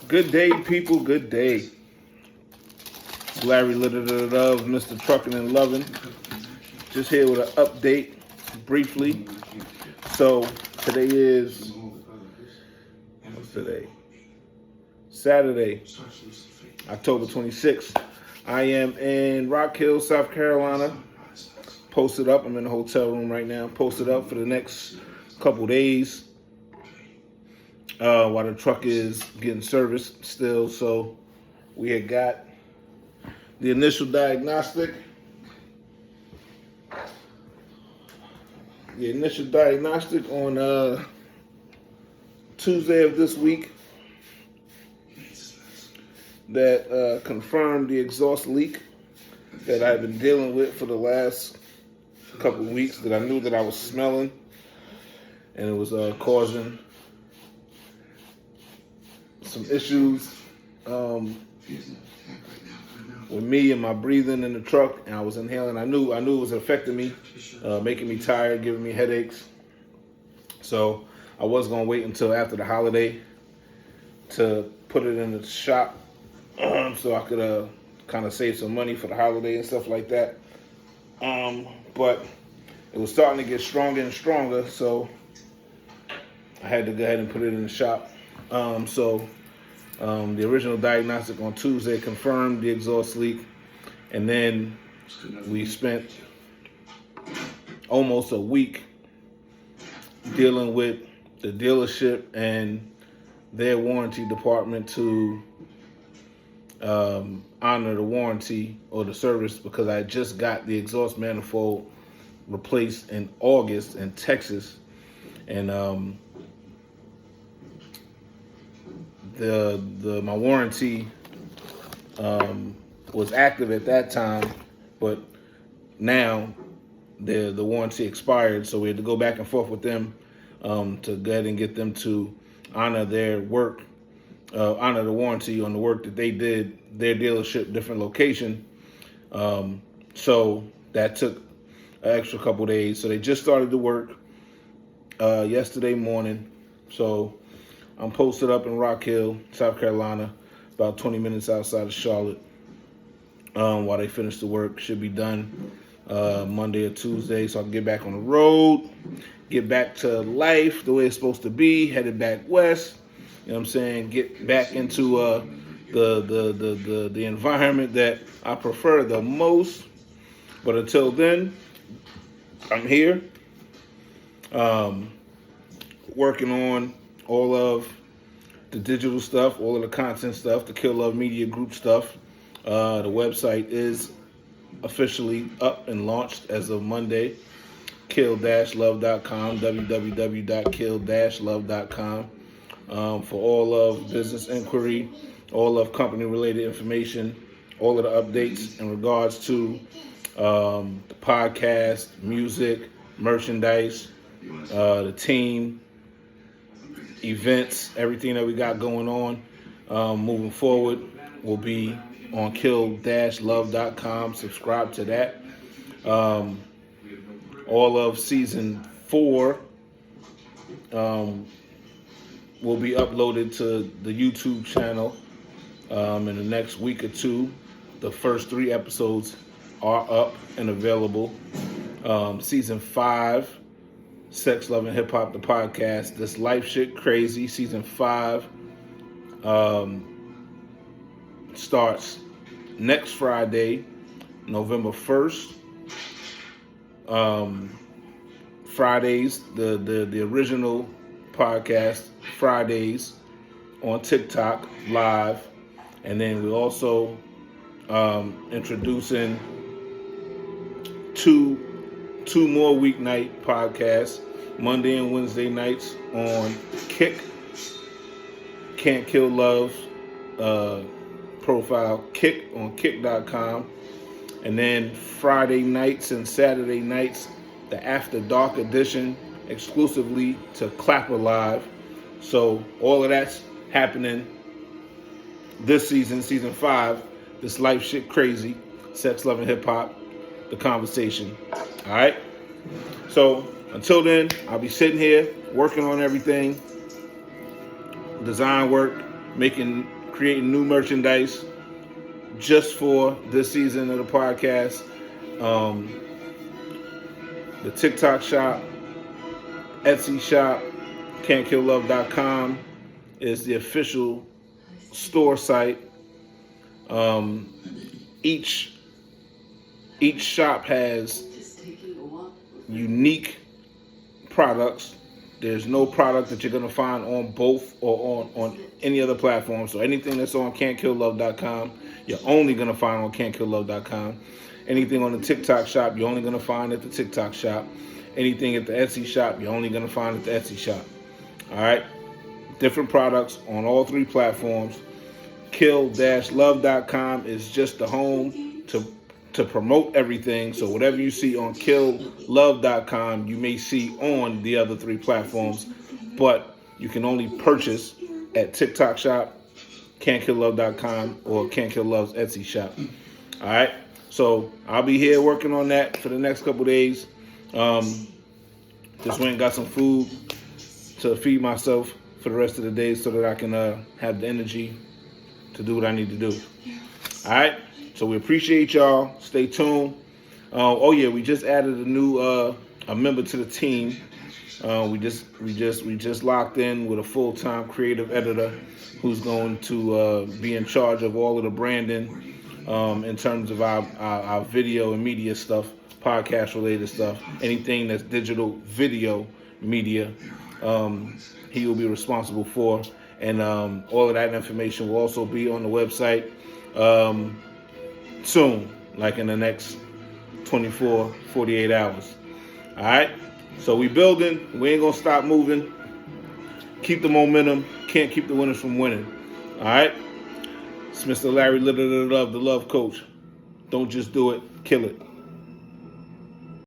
Good day, people. Good day. Larry L.O.V, Mr. Truckin and Lovin. Just here with an update, briefly. So today is what's today? Saturday, October 26th. I am in Rock Hill, South Carolina. Posted up. I'm in the hotel room right now. Posted up for the next couple days. While the truck is getting serviced still. So we had got the initial diagnostic. On Tuesday of this week that confirmed the exhaust leak that I've been dealing with for the last couple of weeks, that I knew that I was smelling, and it was causing some issues with me and my breathing in the truck, and I was inhaling. I knew it was affecting me, making me tired, giving me headaches. So I was gonna wait until after the holiday to put it in the shop, so I could kind of save some money for the holiday and stuff like that. But it was starting to get stronger and stronger, so I had to go ahead and put it in the shop. The original diagnostic on Tuesday confirmed the exhaust leak, and then we spent almost a week dealing with the dealership and their warranty department to honor the warranty or the service, because I just got the exhaust manifold replaced in August in Texas, and my warranty was active at that time, but now the warranty expired, so we had to go back and forth with them to go ahead and get them to honor their work, honor the warranty on the work that they did, their dealership, different location. So that took an extra couple days. So they just started the work yesterday morning. So I'm posted up in Rock Hill, South Carolina, about 20 minutes outside of Charlotte. While they finish the work, should be done Monday or Tuesday, so I can get back on the road, get back to life the way it's supposed to be, headed back west. You know what I'm saying? Get back into the environment that I prefer the most. But until then, I'm here, working on all of the digital stuff, all of the content stuff, the L.O.V Media Group stuff. The website is officially up and launched as of Monday. kill-love.com, www.kill-love.com, for all of business inquiry, all of company-related information, all of the updates in regards to the podcast, music, merchandise, the team, events, everything that we got going on moving forward will be on kill-love.com. Subscribe to that. All of season 4 will be uploaded to the YouTube channel in the next week or two. The first 3 episodes are up and available. Season 5, Sex, Love, and Hip Hop, the podcast. This Life Shit Crazy, season 5 starts next Friday, November 1st. Fridays, the original podcast, Fridays on TikTok live. And then we're also introducing two more weeknight podcasts, Monday and Wednesday nights on Kick, Can't Kill Love profile, Kick on kick.com. And then Friday nights and Saturday nights, the After Dark edition, exclusively to Clapper Live. So all of that's happening this season, season 5, this Life Shit Crazy, Sex, Love, and Hip Hop, the conversation. All right? So until then, I'll be sitting here working on everything, design work, creating new merchandise just for this season of the podcast. The TikTok shop, Etsy shop, can'tkilllove.com is the official store site. Each shop has unique products. There's no product that you're going to find on both or on any other platform. So anything that's on can'tkilllove.com, you're only going to find on can'tkilllove.com. Anything on the TikTok shop, you're only going to find at the TikTok shop. Anything at the Etsy shop, you're only going to find at the Etsy shop. All right? Different products on all three platforms. Kill-love.com is just the home to promote everything. So whatever you see on killlove.com, you may see on the other three platforms, but you can only purchase at TikTok shop, can'tkilllove.com, or can'tkilllove's Etsy shop. All right. So I'll be here working on that for the next couple days. Just went and got some food to feed myself for the rest of the day so that I can have the energy to do what I need to do. All right. So we appreciate y'all. Stay tuned. We just added a new a member to the team. We just locked in with a full-time creative editor who's going to be in charge of all of the branding in terms of our video and media stuff, podcast related stuff, anything that's digital video media. He will be responsible for, and all of that information will also be on the website soon, like in the next 24, 48 hours. All right. So we building. We ain't gonna stop moving. Keep the momentum. Can't keep the winners from winning. All right. It's Mr. Larry Little, the Love Coach. Don't just do it. Kill it.